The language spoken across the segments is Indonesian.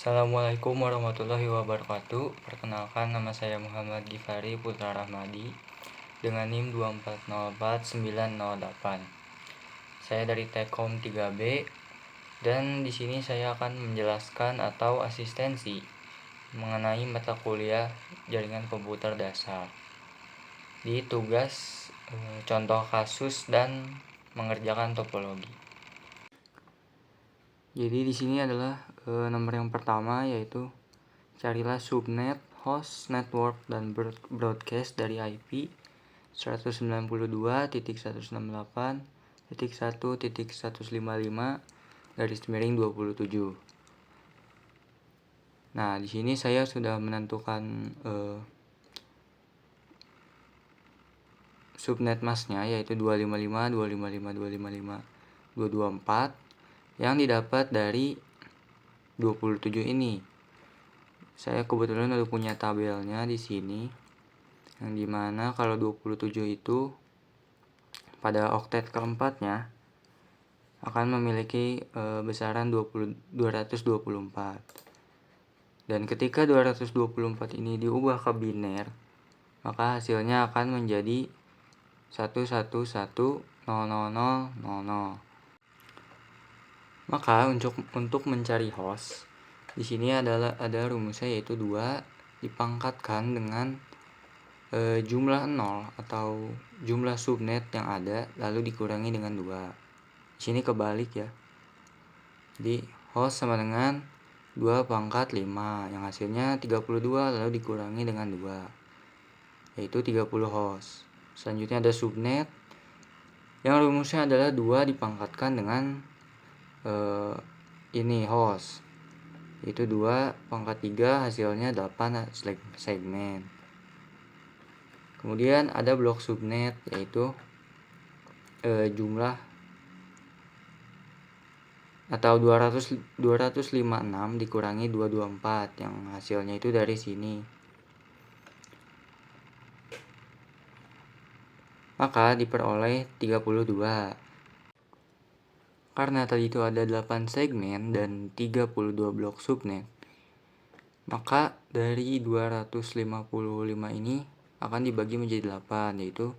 Assalamualaikum warahmatullahi wabarakatuh. Perkenalkan, nama saya Muhammad Gifari Putra Rahmadi dengan NIM 2404908. Saya dari Tekom 3B dan di sini saya akan menjelaskan atau asistensi mengenai mata kuliah jaringan komputer dasar di tugas contoh kasus dan mengerjakan topologi. Jadi di sini adalah nomor yang pertama, yaitu carilah subnet, host, network, dan broadcast dari IP 192.168.1.155/27. Nah, di sini saya sudah menentukan subnet masknya, yaitu 255.255.255.224 yang didapat dari 27 ini. Saya kebetulan udah punya tabelnya di sini, yang dimana kalau 27 itu pada oktet keempatnya akan memiliki besaran 224. Dan ketika 224 ini diubah ke biner, maka hasilnya akan menjadi 111.000.000. Maka untuk mencari host, di sini ada rumusnya, yaitu 2 dipangkatkan dengan jumlah 0 atau jumlah subnet yang ada lalu dikurangi dengan 2. Di sini kebalik ya. Jadi host sama dengan 2 pangkat 5 yang hasilnya 32 lalu dikurangi dengan 2, yaitu 30 host. Selanjutnya ada subnet yang rumusnya adalah 2 dipangkatkan dengan ini host, itu 2 pangkat 3 hasilnya 8 segmen. Kemudian ada blok subnet, yaitu jumlah atau 256 dikurangi 224 yang hasilnya itu dari sini. Maka diperoleh 32. Karena tadi itu ada 8 segmen dan 32 blok subnet, maka dari 255 ini akan dibagi menjadi 8, yaitu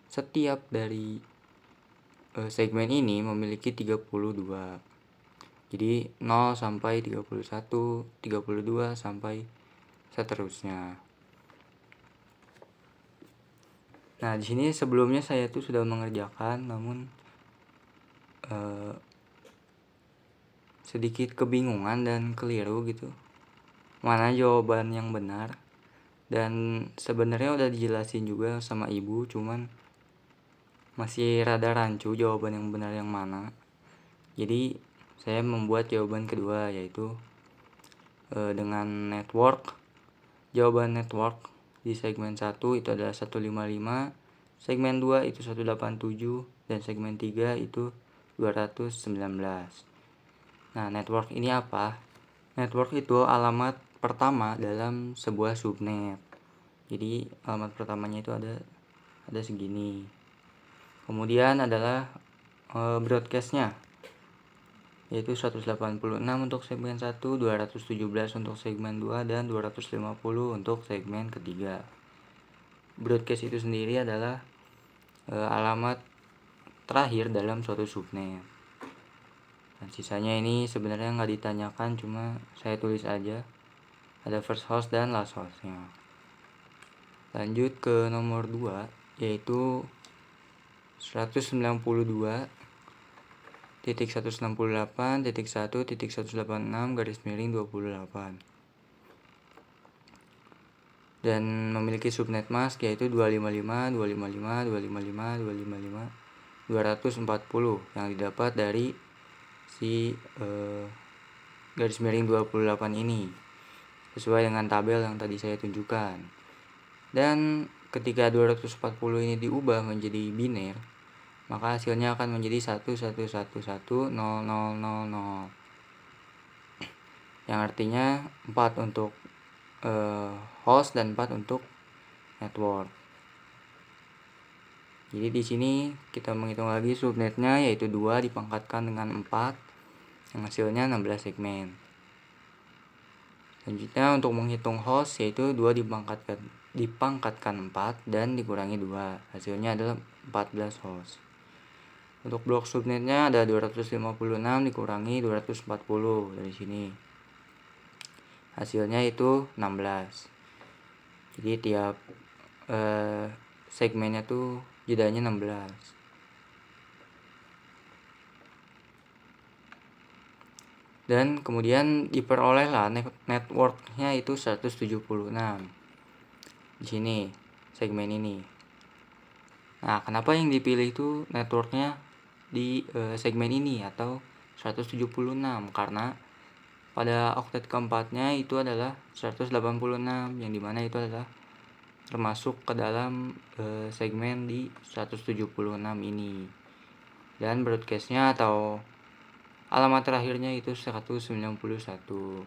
setiap dari segmen ini memiliki 32. Jadi 0 sampai 31, 32 sampai seterusnya. Nah, di sini sebelumnya saya tuh sudah mengerjakan, namun sedikit kebingungan dan keliru gitu, mana jawaban yang benar. Dan sebenarnya udah dijelasin juga sama ibu, cuman masih rada rancu jawaban yang benar yang mana. Jadi saya membuat jawaban kedua, yaitu dengan network. Jawaban network di segmen 1 itu adalah 155, segmen 2 itu 187, dan segmen 3 itu 219. Nah, network ini apa? Network itu alamat pertama dalam sebuah subnet. Jadi alamat pertamanya itu ada segini. Kemudian adalah broadcastnya, yaitu 186 untuk segmen 1, 217 untuk segmen 2, dan 250 untuk segmen ketiga. Broadcast itu sendiri adalah alamat terakhir dalam suatu subnet. Dan sisanya ini sebenarnya nggak ditanyakan, cuma saya tulis aja. Ada first host dan last hostnya. Lanjut ke nomor 2, yaitu 198.168.1.186/28 dan memiliki subnet mask, yaitu 255.255.255.240 yang didapat dari si garis miring 28 ini sesuai dengan tabel yang tadi saya tunjukkan. Dan ketika 240 ini diubah menjadi biner, maka hasilnya akan menjadi 1111000, yang artinya 4 untuk host dan 4 untuk network. Jadi di sini kita menghitung lagi subnetnya, yaitu 2 dipangkatkan dengan 4 yang hasilnya 16 segmen. Selanjutnya untuk menghitung host yaitu 2 dipangkatkan 4 dan dikurangi 2. Hasilnya adalah 14 host. Untuk blok subnetnya ada 256 dikurangi 240 dari sini. Hasilnya itu 16. Jadi tiap segmennya tuh jedanya 16. Dan kemudian diperolehlah networknya itu 176 di sini segmen ini. Nah, kenapa yang dipilih itu networknya di segmen ini atau 176? Karena pada oktet keempatnya itu adalah 186, yang dimana itu adalah termasuk ke dalam segmen di 176 ini. Dan broadcastnya atau alamat terakhirnya itu 191.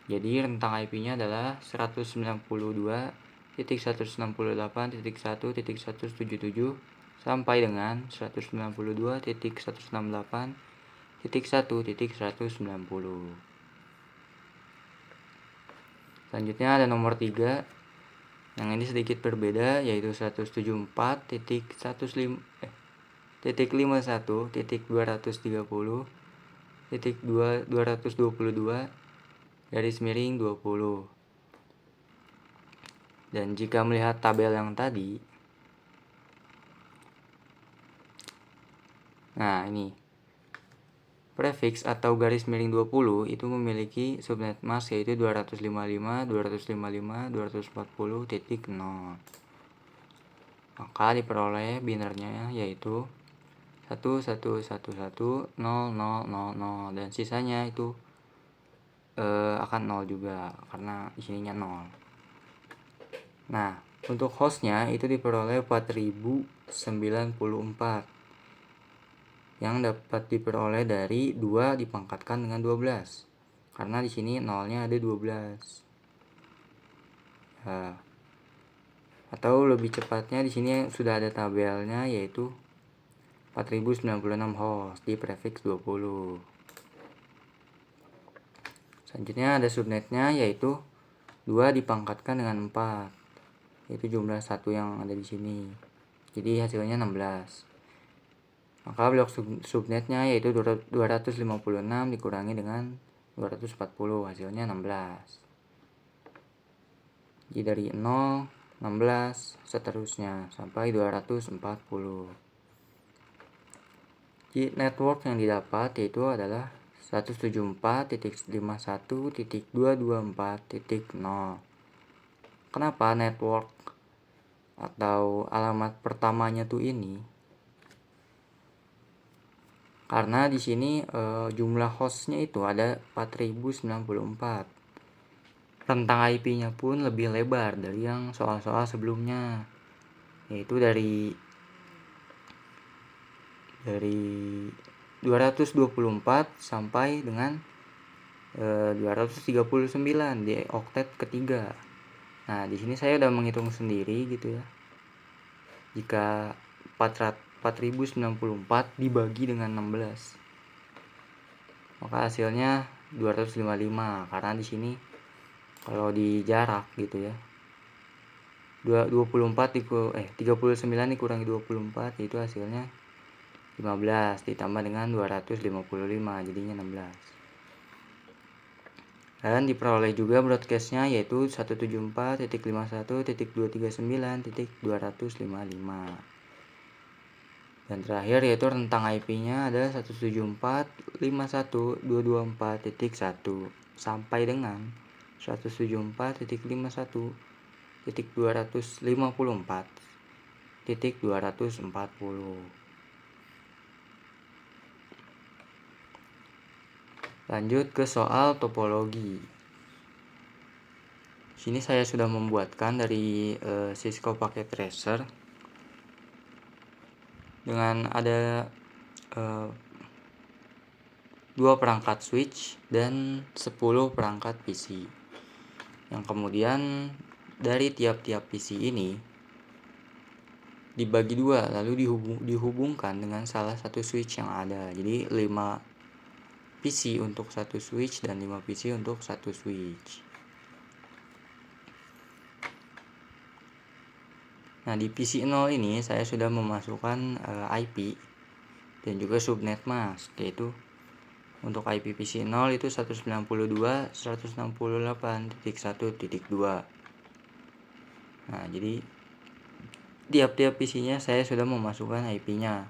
Jadi rentang IP-nya adalah 192.168.1.177 sampai dengan 192.168.1.190. Selanjutnya ada nomor 3. Yang ini sedikit berbeda, yaitu 174.151.230.222 garis miring 20. Dan jika melihat tabel yang tadi, nah ini prefix atau garis miring 20 itu memiliki subnet mask yaitu 255.255.240.0. Maka diperoleh binernya yaitu 11110000 dan sisanya itu akan 0 juga karena disininya 0. Nah, untuk hostnya itu diperoleh 4094 yang dapat diperoleh dari 2 dipangkatkan dengan 12 karena di sini nolnya ada 12. Atau lebih cepatnya di sini sudah ada tabelnya yaitu 4096 host di prefix 20. Selanjutnya ada subnetnya yaitu 2 dipangkatkan dengan 4, yaitu jumlah 1 yang ada di sini. Jadi hasilnya 16. Maka blok subnetnya yaitu 256 dikurangi dengan 240, hasilnya 16. Jadi dari 0, 16, seterusnya sampai 240. Jadi network yang didapat yaitu adalah 174.51.224.0. Kenapa network atau alamat pertamanya tuh ini? Karena di sini jumlah hostnya itu ada 4094. Rentang IP-nya pun lebih lebar dari yang soal-soal sebelumnya, yaitu dari 224 sampai dengan 239 di oktet ketiga. Nah, di sini saya udah menghitung sendiri gitu ya. Jika 4094 dibagi dengan 16, maka hasilnya 255 karena di sini kalau di jarak gitu ya. 39 dikurangi 24 itu hasilnya 15 ditambah dengan 255 jadinya 16. Dan diperoleh juga broadcastnya yaitu 174.51.239.255. Dan terakhir yaitu rentang IP-nya ada 174.51.224.1 sampai dengan 174.51.254.240. Lanjut ke soal topologi. Sini saya sudah membuatkan dari Cisco Packet Tracer dengan ada 2 perangkat switch dan 10 perangkat PC. Yang kemudian dari tiap-tiap PC ini dibagi 2 lalu dihubungkan dengan salah satu switch yang ada. Jadi 5 PC untuk satu switch dan 5 PC untuk satu switch. Nah, di PC 0 ini saya sudah memasukkan IP dan juga subnet mask, yaitu untuk IP PC 0 itu 192.168.1.2. Nah, jadi tiap-tiap PC-nya saya sudah memasukkan IP-nya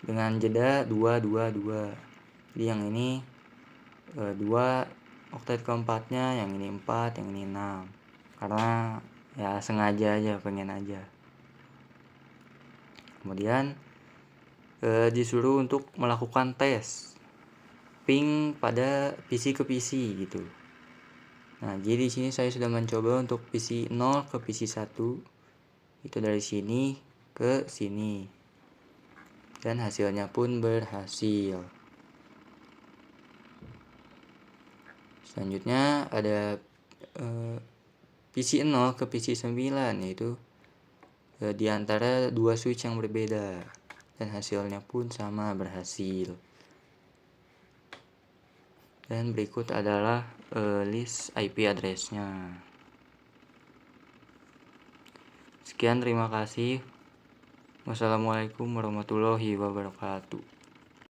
dengan jeda 222. Jadi yang ini 2 oktet keempatnya, yang ini 4, yang ini 6. Karena ya sengaja aja, pengen aja. Kemudian disuruh untuk melakukan tes ping pada PC ke PC gitu. Nah, jadi di sini saya sudah mencoba untuk PC 0 ke PC 1. Itu dari sini ke sini. Dan hasilnya pun berhasil. Selanjutnya ada PC 0 ke PC 9, yaitu di antara dua switch yang berbeda. Dan hasilnya pun sama, berhasil. Dan berikut adalah list IP address-nya. Sekian, terima kasih. Wassalamualaikum warahmatullahi wabarakatuh.